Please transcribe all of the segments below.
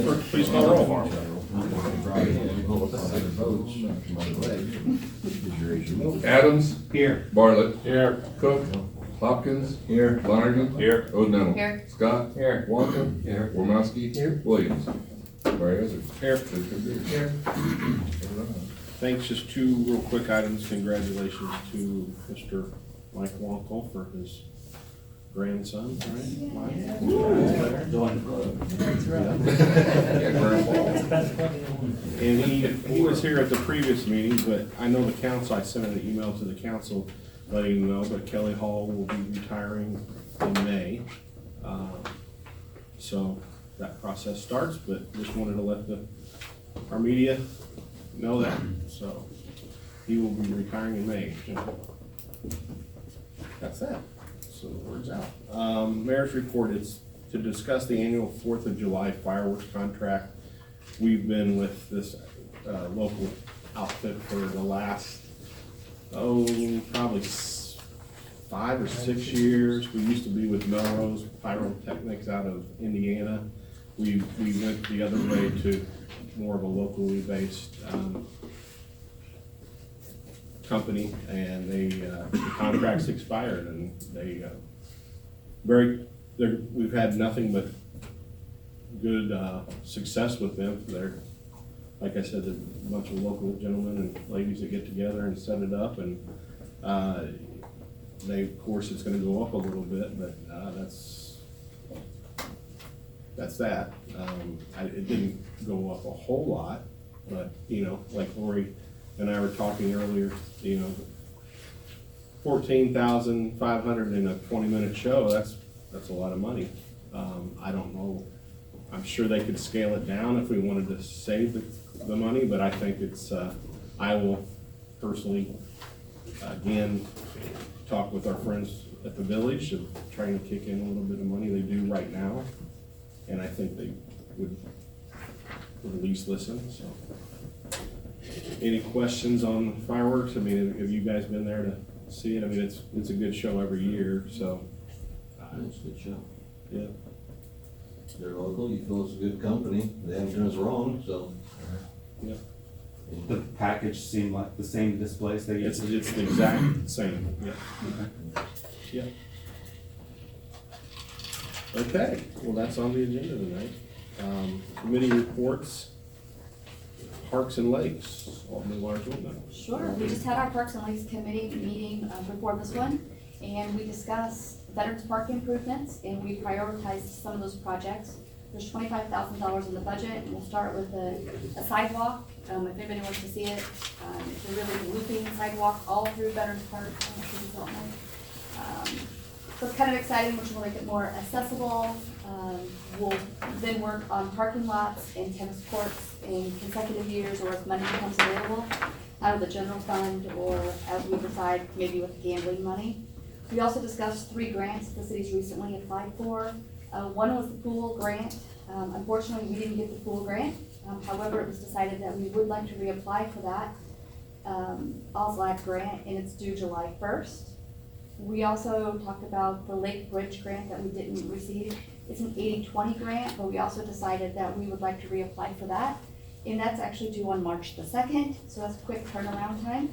Clerk, please call roll. Adams. Here. Bartlett. Here. Cook. Hopkins. Here. Lonergan. Here. O'Donnell. Here. Scott. Here. Wonka. Here. Wormowski. Here. Williams. Larry Hazzard. Here. Here. Thanks, just two real quick items. Congratulations to Mr. Mike Wonkel for his grandson, right? Mike? And he was here at the previous meeting, but I know the council, I sent an email to the council letting them know, but Kelly Hall will be retiring in May. So that process starts, but just wanted to let our media know that, so he will be retiring in May. That's that. So the word's out. Mayor's report is to discuss the annual 4th of July fireworks contract. We've been with this local outfit for the last, probably 5 or 6 years. We used to be with Melrose Pyrotechnics out of Indiana. We went the other way to more of a locally based company, and the contract's expired, and we've had nothing but good success with them. They're, like I said, a bunch of local gentlemen and ladies that get together and set it up, and of course, it's gonna go up a little bit, but that's that. It didn't go up a whole lot, but, like Lori and I were talking earlier, 14,500 in a 20-minute show, that's a lot of money. I don't know, I'm sure they could scale it down if we wanted to save the money, but I think I will personally, again, talk with our friends at the village of trying to kick in a little bit of money. They do right now, and I think they would at least listen, so. Any questions on fireworks? I mean, have you guys been there to see it? I mean, it's a good show every year, so. It's a good show. Yeah. They're local, you feel it's a good company, they haven't done us wrong, so. Yeah. The package seemed like the same displays they It's used. the exact same, yeah. Yeah. Okay, well, that's on the agenda tonight. Committee reports, Parks and Lakes, Alderman Large-Wilton. Sure, we just had our Parks and Lakes Committee meeting before this one, and we discussed Veterans Park improvements, and we prioritized some of those projects. There's $25,000 in the budget, and we'll start with a sidewalk. If anybody wants to see it, it's a really looping sidewalk all through Veterans Park. So it's kind of exciting, which will make it more accessible. We'll then work on parking lots and tennis courts in consecutive years, or as money becomes available out of the general fund, or as we decide, maybe with gambling money. We also discussed 3 grants the city's recently applied for. One was the pool grant. Unfortunately, we didn't get the pool grant. However, it was decided that we would like to reapply for that OSLAC grant, and it's due July 1st. We also talked about the Lake Bridge grant that we didn't receive. It's an 80-20 grant, but we also decided that we would like to reapply for that. And that's actually due on March the 2nd, so that's a quick turnaround time.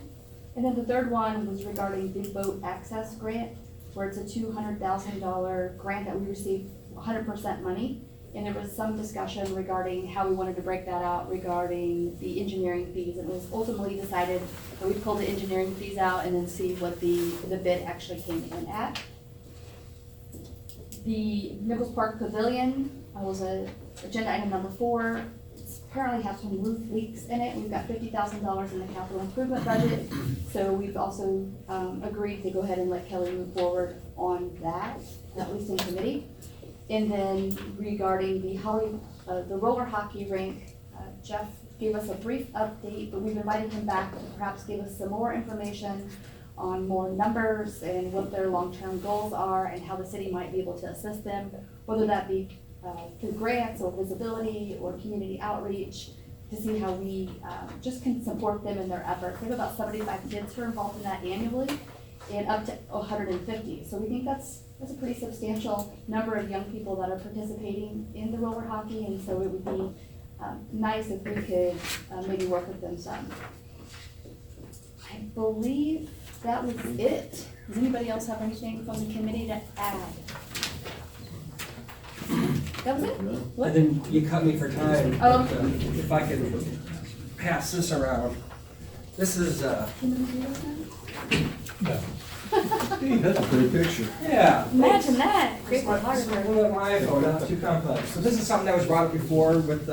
And then the third one was regarding Big Boat Access Grant, where it's a $200,000 grant that we received 100% money. And there was some discussion regarding how we wanted to break that out regarding the engineering fees. And it was ultimately decided that we pull the engineering fees out and then see what the bid actually came in at. The Nichols Park Pavilion was agenda item number 4. It's apparently has some roof leaks in it. We've got $50,000 in the capital improvement budget. So we've also agreed to go ahead and let Kelly move forward on that, at least in committee. And then regarding the roller hockey rink, Jeff gave us a brief update, but we've invited him back to perhaps give us some more information on more numbers and what their long-term goals are and how the city might be able to assist them, whether that be through grants or visibility or community outreach, to see how we just can support them in their efforts. We have about 75 kids who are involved in that annually, and up to 150. So we think that's that's a pretty substantial number of young people that are participating in the roller hockey, and so it would be nice if we could maybe work with them some. I believe that was it. Does anybody else have anything from the committee to add? That was it? What? And then you cut me for time. Oh. but, if I could pass this around. This is, Can we do this now? That's a pretty picture. yeah. Imagine that, great This is photographer. one of my iPhone, not too complex. So this is something that was brought up before with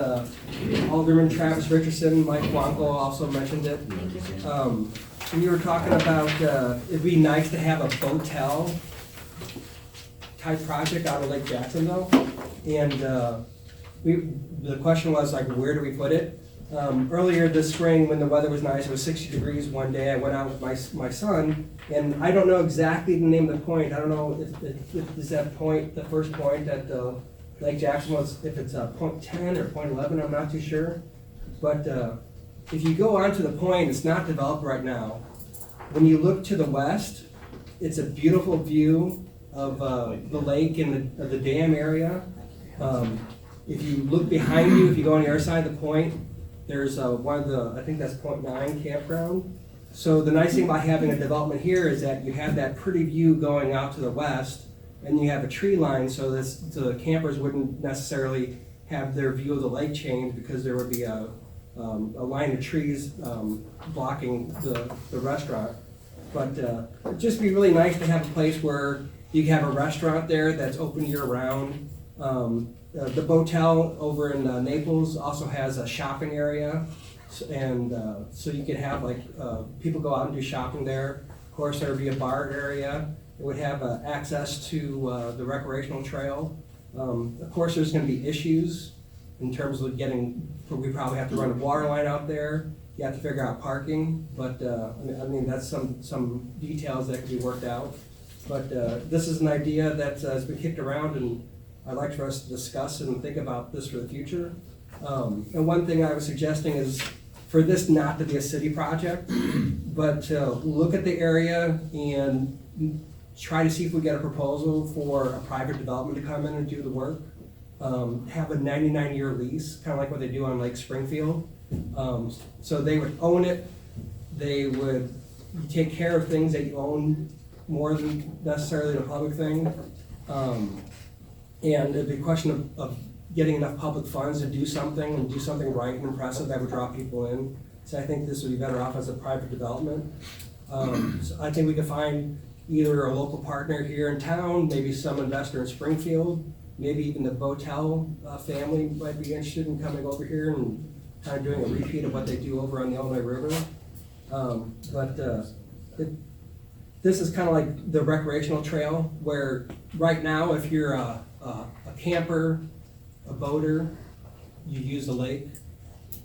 Alderman Travis Richardson. Mike Wanko also mentioned it. And you were talking about, it'd be nice to have a hotel type project out of Lake Jacksonville. And the question was like, where do we put it? Earlier this spring, when the weather was nice, it was 60 degrees one day, I went out with my son, and I don't know exactly the name of the point. I don't know if is that point, the first point at Lake Jacksonville, if it's point 10 or point 11, I'm not too sure. But if you go onto the point, it's not developed right now. When you look to the west, it's a beautiful view of the lake and the dam area. If you look behind you, if you go on the other side of the point, there's one of the, I think that's point 9 campground. So the nice thing about having a development here is that you have that pretty view going out to the west, and you have a tree line, so the campers wouldn't necessarily have their view of the lake change, because there would be a line of trees blocking the restaurant. But it'd just be really nice to have a place where you have a restaurant there that's open year round. The Botel over in Naples also has a shopping area, and so you could have like people go out and do shopping there. Of course, there would be a bar area. It would have access to the recreational trail. Of course, there's going to be issues in terms of we probably have to run a water line out there. You have to figure out parking, but I mean that's some details that can be worked out. But this is an idea that has been kicked around, and I'd like for us to discuss and think about this for the future. And one thing I was suggesting is for this not to be a city project, but look at the area and try to see if we get a proposal for a private development to come in and do the work. Have a 99-year lease, kind of like what they do on Lake Springfield. So they would own it, they would take care of things that you own more than necessarily the public thing. And it'd be a question of getting enough public funds to do something and do something right and impressive that would draw people in. So I think this would be better off as a private development. So I think we could find either a local partner here in town, maybe some investor in Springfield, maybe even the Botel family might be interested in coming over here and kind of doing a repeat of what they do over on the Illinois River. This is kind of like the recreational trail, where right now, if you're a camper, a boater, you use the lake.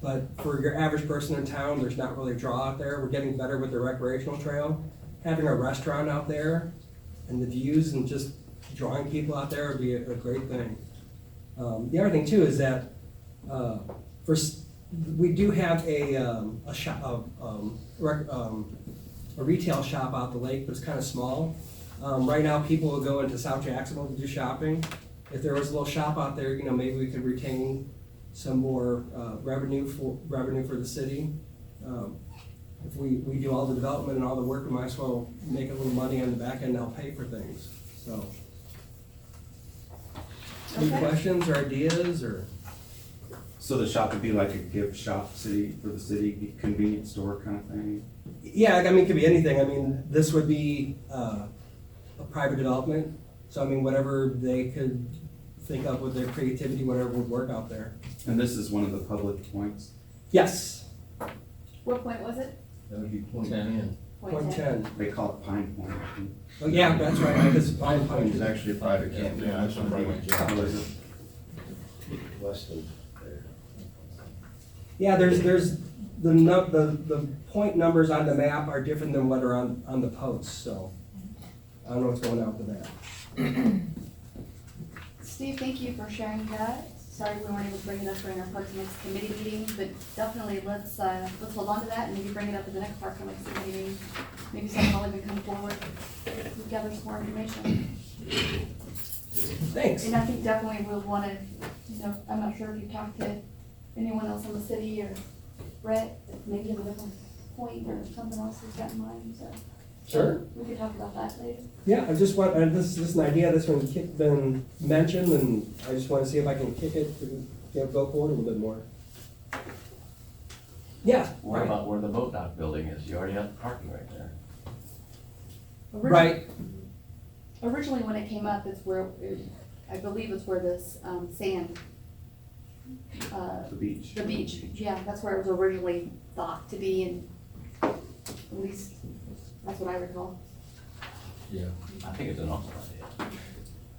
But for your average person in town, there's not really a draw out there. We're getting better with the recreational trail. Having a restaurant out there and the views and just drawing people out there would be a great thing. The other thing too is that we do have a retail shop out the lake, but it's kind of small. Right now, people will go into South Jacksonville to do shopping. If there was a little shop out there, maybe we could retain some more revenue for the city. If we do all the development and all the work, we might as well make a little money on the back end to help pay for things. So, any questions or ideas or? So the shop would be like a gift shop for the city, convenience store kind of thing? Yeah, I mean, it could be anything. I mean, this would be a private development. So, I mean, whatever they could think of with their creativity, whatever would work out there. And this is one of the public points? Yes, What point was it? That would be point 10. point 10. They call it Pine Point, I think. Oh, yeah, that's right, because Pine Point is actually a private campus. Yeah, that's a private How is it? Less than there. yeah, there's the point numbers on the map are different than what are on the posts, so I don't know what's going on with that. Steve, thank you for sharing that. Sorry we weren't able to bring it up during our Parks and Recs committee meeting, but definitely let's hold on to that and maybe bring it up at the next Parks and Recs committee meeting. Maybe someone will even come forward to gather some more information. Thanks. And I think definitely we'll wanna, I'm not sure if you talked to anyone else in the city or Brett, maybe have a different point or something else he's got in mind, so. Sure. We could talk about that later. Yeah, I just want, this is an idea that's been mentioned, and I just want to see if I can kick it and go forward a little bit more. Yeah, What right. about where the boat dock building is? You already have parking right there. Right, Originally, when it came up, it's where, I believe it's where this, sand, The beach. the beach, yeah, that's where it was originally thought to be, and at least, that's what I recall. Yeah. I think it's an awesome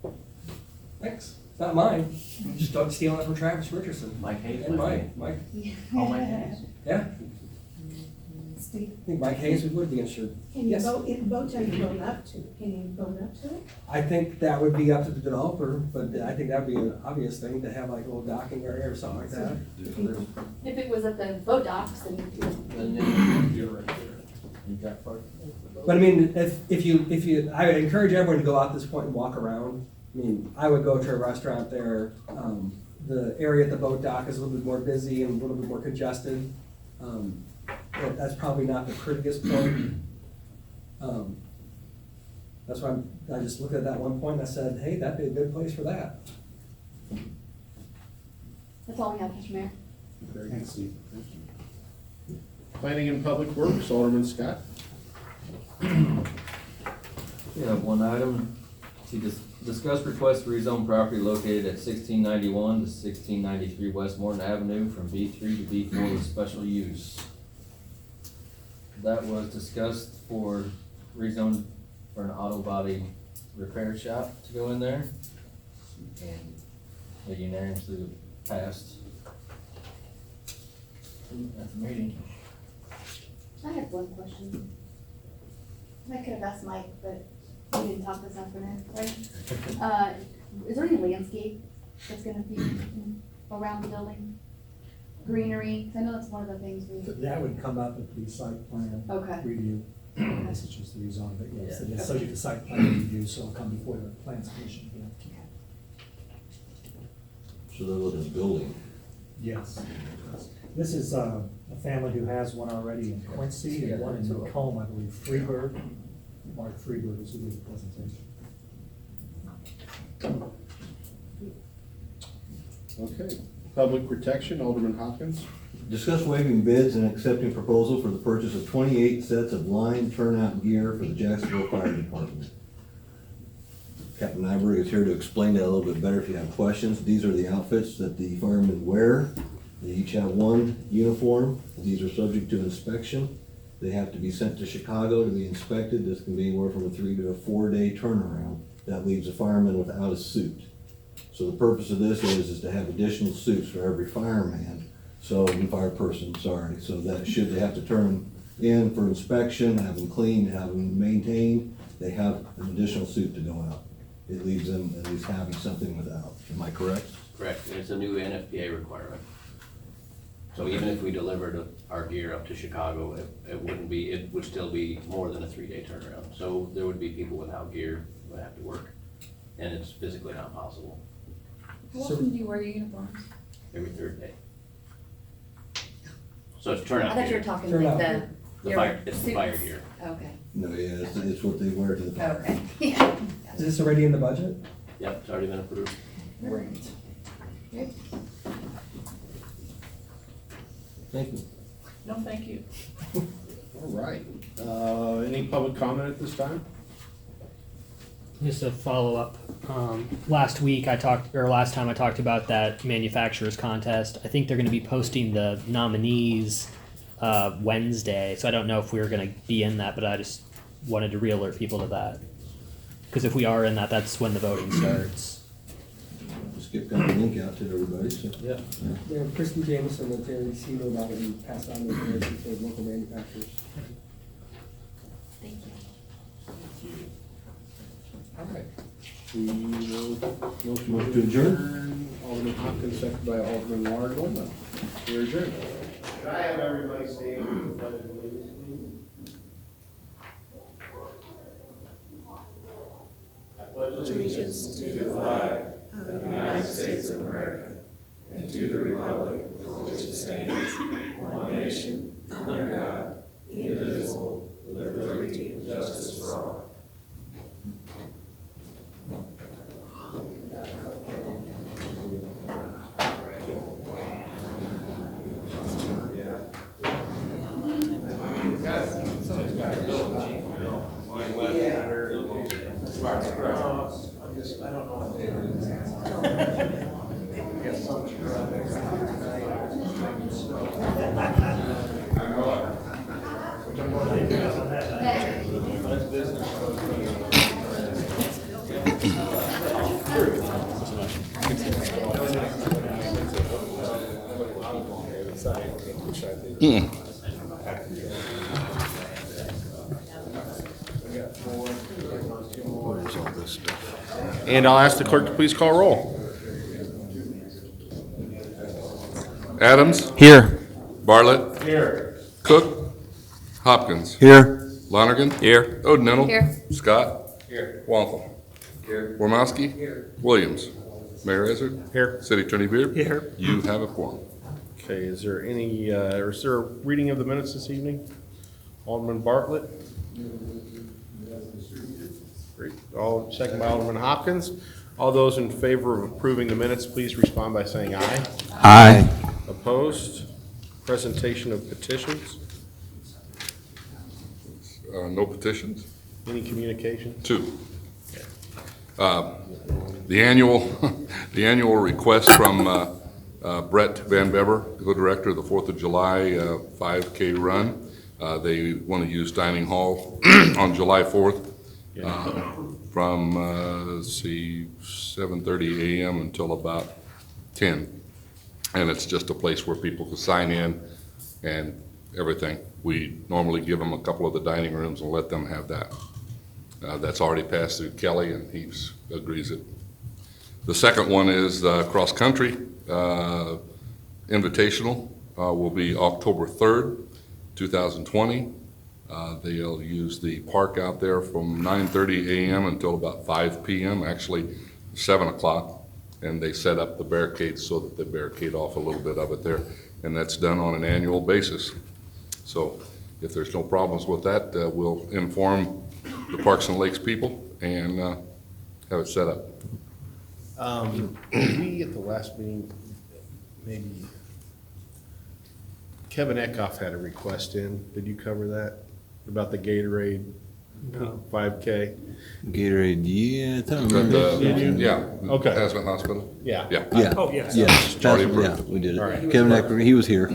idea. thanks. It's not mine. Just don't steal it from Travis Richardson. Mike Hayes. And might Mike, be. Oh, Mike Hayes. yeah, Steve, I think Mike Hayes would be insured. can you Yes. vote, if boats are going up to, can you vote up to it? I think that would be up to the developer, but I think that'd be an obvious thing to have like a little docking area or something like that. If it was at the boat docks, then, You got parking? But I mean, if you, I would encourage everyone to go out this point and walk around. I mean, I would go to a restaurant there. The area at the boat dock is a little bit more busy and a little bit more congested. That's probably not the prettiest point. That's why I just looked at that one point and I said, hey, that'd be a good place for that. that's all we have, Mr. Mayor. Very good. Planning and Public Works, Alderman Scott. We have one item, to discuss request to rezone property located at 1691 to 1693 Westmoreland Avenue from B3 to B4 with special use. That was discussed for rezone for an auto body repair shop to go in there. And it unanimously passed at the meeting. I have one question. I could have asked Mike, but we didn't talk this afternoon, right? Is there any landscape that's gonna be around the building? Greenery? 'Cause I know that's one of the things we, That would come up at the site plan okay. review. This is just the rezon, but yes, it is subject to site plan review, so it'll come before the plans commission. So they're looking at building. Yes. This is a family who has one already in Quincy and one in Macomb, I believe, Freeburg. Mark Freeburg is who did the presentation. Okay, Public Protection, Alderman Hopkins. Discuss waiving bids and accepting proposal for the purchase of 28 sets of line turnout gear for the Jacksonville Fire Department. Captain Nyberg is here to explain that a little bit better if you have questions. These are the outfits that the firemen wear. They each have one uniform. These are subject to inspection. They have to be sent to Chicago to be inspected. This can be anywhere from a 3 to a 4 day turnaround. That leaves a fireman without a suit. So the purpose of this is to have additional suits for every fireman. So, fire person, sorry. So that should they have to turn in for inspection, have them cleaned, have them maintained, they have an additional suit to go out. It leaves them at least having something without. Am I correct? Correct, and it's a new NFPA requirement. So even if we delivered our gear up to Chicago, it would still be more than a 3-day turnaround. So there would be people without gear who would have to work, and it's physically not possible How often do you wear your uniforms? every 3rd day. So it's turnout I thought you were gear. talking Turnout like gear. your It's the fire suits. gear. Okay, No, yeah, it's what they wear to the fire. okay, yeah. Is this already in the budget? Yep, it's already been approved. Great. Great. Thank you. No, thank you. All right. Any public comment at this time? Just a follow-up. Last time I talked about that manufacturers contest. I think they're going to be posting the nominees Wednesday, so I don't know if we were going to be in that, but I just wanted to re-alert people to that. Because if we are in that, that's when the voting starts. Skip got the link out to everybody, so. Yeah. Yeah, Kristen Jameson and Terry C. knew about it and passed on the information to the local manufacturers. Thank you. All right. We will Motion to adjourn. Alderman Hopkins, seconded by Alderman Lardo. We're adjourned. Can I have everybody stand for the pledge of allegiance, please? I pledge allegiance And I'll ask the clerk to please call roll. Adams. Here. Bartlett. Here. Cook. Hopkins. Here. Lonergan. Here. Odenental. Here. Scott. Here. Wankle. Here. Wormowski. Here. Williams. Mayor Izzard. Here. City Attorney Beard. Here. You have a quorum. Okay, is there any, or is there a reading of the minutes this evening? Alderman Bartlett? Great. Second by Alderman Hopkins. All those in favor of approving the minutes, please respond by saying aye. Aye. Opposed? Presentation of petitions? No petitions? Any communication? 2. The annual, the annual request from Brett Van Bever, the director of the 4th of July 5K run. They want to use Dining Hall on July 4th from, let's see, 7:30 a.m. until about 10. And it's just a place where people can sign in and everything. We normally give them a couple of the dining rooms and let them have that. That's already passed through Kelly, and he agrees it. The second one is cross country invitational will be October 3rd, 2020. They'll use the park out there from 9:30 a.m. until about 5 p.m., actually 7 o'clock. And they set up the barricades so that they barricade off a little bit of it there. And that's done on an annual basis. So if there's no problems with that, we'll inform the Parks and Lakes people and have it set up. We, at the last meeting, maybe Kevin Eckhoff had a request in. Did you cover that? About the Gatorade 5K? Gatorade, yeah, I don't But, remember. yeah. Okay. Hazmat Hospital? Yeah. Yeah. Yeah. Oh, yes. Yes, It's already yeah, approved. we did All right. it. Kevin Ecker, he was here.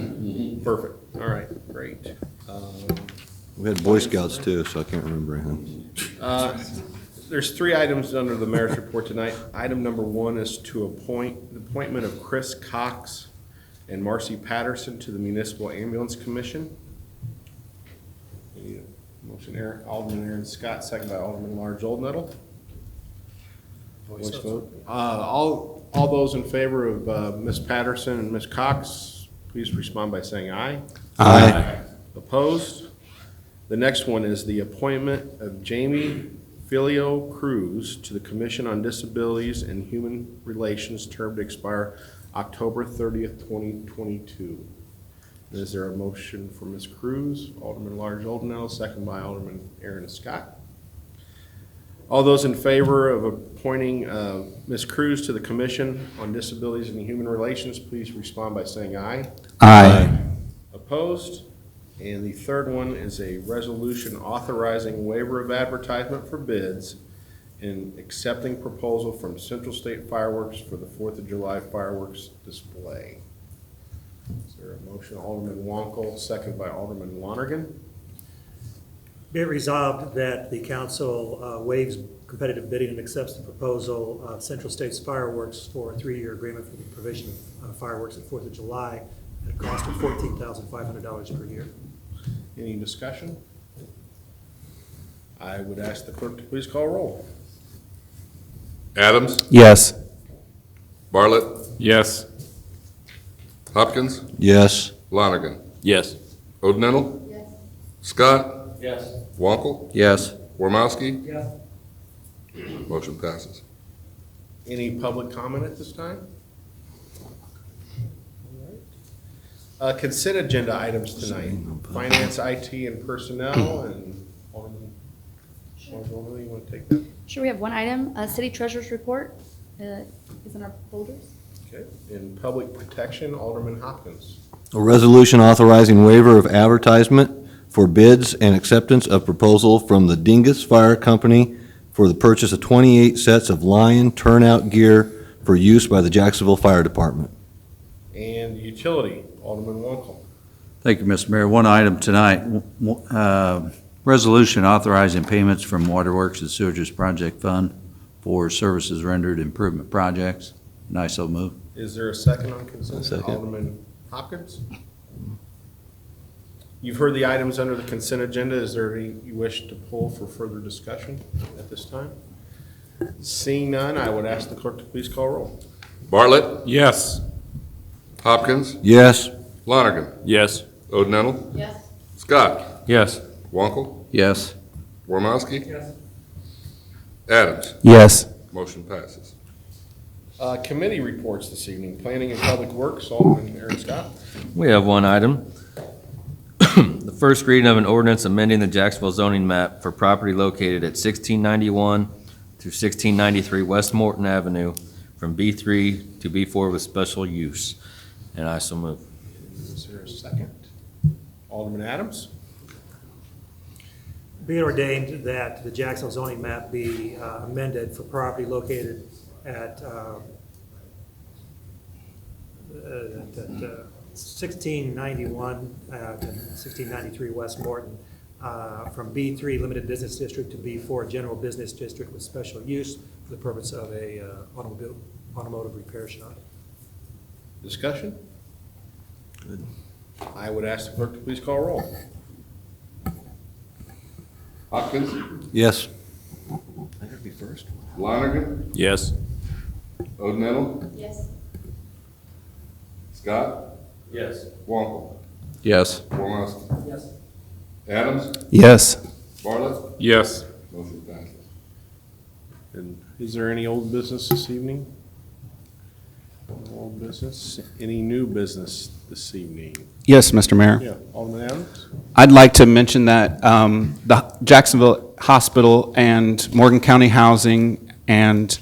Perfect. All right, great. We had Boy Scouts too, so I can't remember anything. There's 3 items under the mayor's report tonight. Item number 1 is to appointment of Chris Cox and Marcy Patterson to the Municipal Ambulance Commission. We need a motion, Alderman Aaron Scott, second by Alderman Large Oldnettle. Voice vote. All those in favor of Ms. Patterson and Ms. Cox, please respond by saying aye. Aye. Opposed? The next one is the appointment of Jamie Filio Cruz to the Commission on Disabilities and Human Relations, term to expire October 30th, 2022. Is there a motion for Ms. Cruz? Alderman Large Oldenow, second by Alderman Aaron Scott. All those in favor of appointing Ms. Cruz to the Commission on Disabilities and Human Relations, please respond by saying aye. Aye. Opposed? And the third one is a resolution authorizing waiver of advertisement for bids and accepting proposal from Central State Fireworks for the 4th of July fireworks display. Is there a motion? Alderman Wankel, second by Alderman Lonergan. Be it resolved that the council waives competitive bidding and accepts the proposal of Central States Fireworks for a 3-year agreement for the provision of fireworks at 4th of July at a cost of $14,500 per year. Any discussion? I would ask the clerk to please call roll. Adams. Yes. Bartlett. Yes. Hopkins. Yes. Lonergan. Yes. Odenental. Yes. Scott. Yes. Wankle. Yes. Wormowski. Yes. Motion passes. Any public comment at this time? Consent agenda items tonight. Finance, IT, and personnel, and Alderman, you want to take that? Sure, we have one item, city treasurer's report, is in our folders. Okay. In public protection, Alderman Hopkins. A resolution authorizing waiver of advertisement for bids and acceptance of proposal from the Dingus Fire Company for the purchase of 28 sets of Lion turnout gear for use by the Jacksonville Fire Department. And utility, Alderman Wankel. Thank you, Mr. Mayor. One item tonight, resolution authorizing payments from Waterworks and Sewerage Project Fund for services rendered improvement projects. Nice, so move. Is there a second on consent? Second. Alderman Hopkins? You've heard the items under the consent agenda. Is there any you wish to pull for further discussion at this time? Seeing none, I would ask the clerk to please call roll. Bartlett? Yes. Hopkins? Yes. Lonergan? Yes. Odenettle? Yes. Scott? Yes. Wankel? Yes. Wormowski? Yes. Adams? Yes. Motion passes. Committee reports this evening. Planning and Public Works, Alderman Aaron Scott. We have one item. The first reading of an ordinance amending the Jacksonville zoning map for property located at 1691 through 1693 West Morton Avenue from B3 to B4 with special use. And I so move. Is there a second? Alderman Adams? Be it ordained that the Jacksonville zoning map be amended for property located at 1691 to 1693 West Morton, from B3 Limited Business District to B4 General Business District with special use for the purpose of a automotive repair shop. Discussion? Good. I would ask the clerk to please call roll. Hopkins? Yes. I gotta be first. Lonergan? Yes. Odenettle? Yes. Scott? Yes. Wankel? Yes. Wormowski? Yes. Adams? Yes. Bartlett? Yes. Motion passes. And is there any old business this evening? No old business? Any new business this evening? Yes, Mr. Mayor. Yeah, Alderman Adams? I'd like to mention that the Jacksonville Hospital and Morgan County Housing and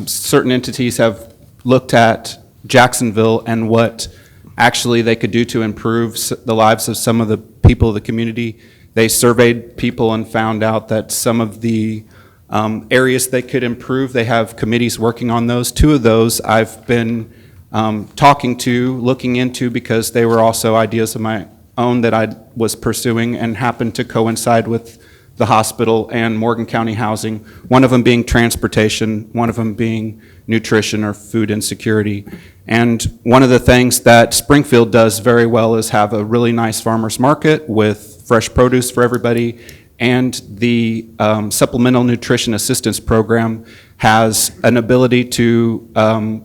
certain entities have looked at Jacksonville and what actually they could do to improve the lives of some of the people of the community. They surveyed people and found out that some of the areas they could improve, they have committees working on those. Two of those I've been talking to, looking into, because they were also ideas of my own that I was pursuing and happened to coincide with the hospital and Morgan County Housing, one of them being transportation, one of them being nutrition or food insecurity. And one of the things that Springfield does very well is have a really nice farmer's market with fresh produce for everybody, and the Supplemental Nutrition Assistance Program has an ability to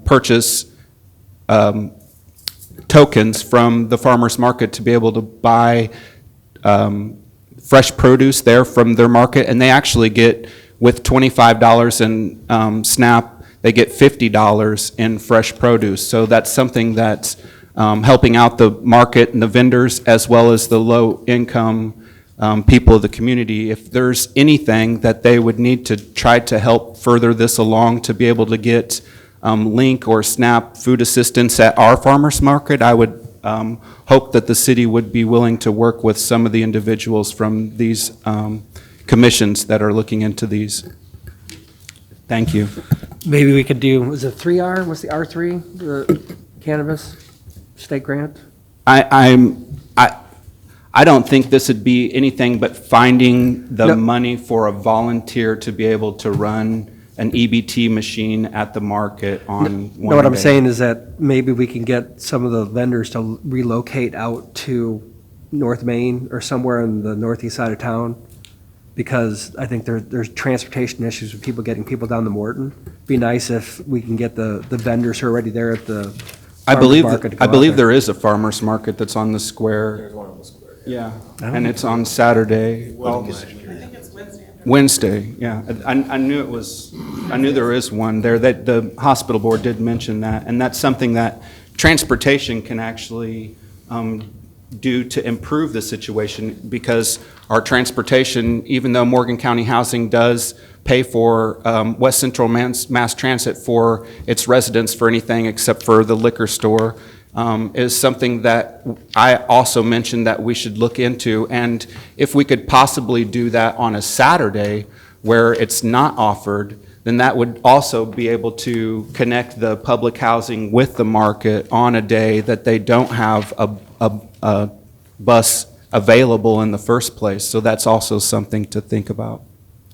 purchase tokens from the farmer's market to be able to buy fresh produce there from their market, and they actually get, with $25 in SNAP, they get $50 in fresh produce. So that's something that's helping out the market and the vendors as well as the low-income people of the community. If there's anything that they would need to try to help further this along to be able to get Link or SNAP food assistance at our farmers market, I would hope that the city would be willing to work with some of the individuals from these commissions that are looking into these. Thank you. Maybe we could do, was it 3R? What's the R3? The cannabis state grant? I don't think this would be anything but finding the No. money for a volunteer to be able to run an EBT machine at the market on one No, what I'm day. saying is that maybe we can get some of the vendors to relocate out to North Main or somewhere in the northeast side of town, because I think there's transportation issues with people getting down to Morton. Be nice if we can get the vendors who are already there at the I believe, farmers market to go I out believe there. there is a farmer's market that's on the square. There's one on the square. Yeah, and it's on Saturday. Well, Wednesday, yeah. I knew it was, I knew there is one there, that the hospital board did mention that, and that's something that transportation can actually do to improve the situation, because our transportation, even though Morgan County Housing does pay for West Central Mass Transit for its residents for anything except for the liquor store, is something that I also mentioned that we should look into. And if we could possibly do that on a Saturday where it's not offered, then that would also be able to connect the public housing with the market on a day that they don't have a bus available in the first place. So that's also something to think about.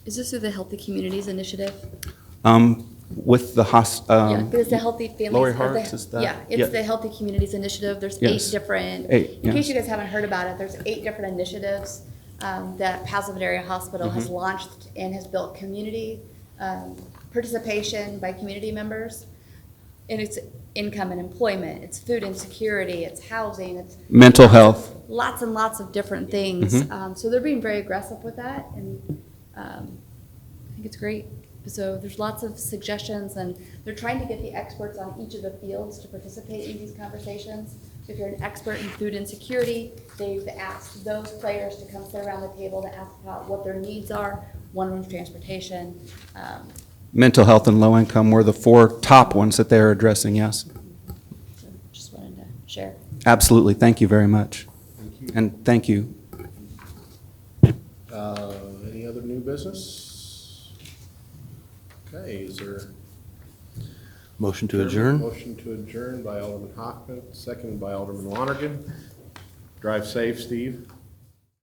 Is this through the Healthy Communities Initiative? With the Yeah, because the Healthy Families. Lori or the- Hart's, is that? Yeah, it's the Healthy Communities Initiative. There's Yes. 8 different, 8, in case yes. you guys haven't heard about it, there's 8 different initiatives that Passaman Area Hospital has Mm-hmm. launched and has built community participation by community members. And it's income and employment, it's food insecurity, it's housing, it's Mental health. lots and lots of different things. So they're being very aggressive with that, and I think it's great. So there's lots of suggestions, and they're trying to get the experts on each of the fields to participate in these conversations. If you're an expert in food insecurity, they've asked those players to come sit around the table to ask about what their needs are. One of them's transportation. Mental health and low income were the 4 top ones that they're addressing, yes. So just wanted to share. Absolutely, thank you very much. And thank you. Any other new business? Okay, is there? Motion to adjourn? Motion to adjourn by Alderman Hoffman, seconded by Alderman Lonergan. Drive safe, Steve.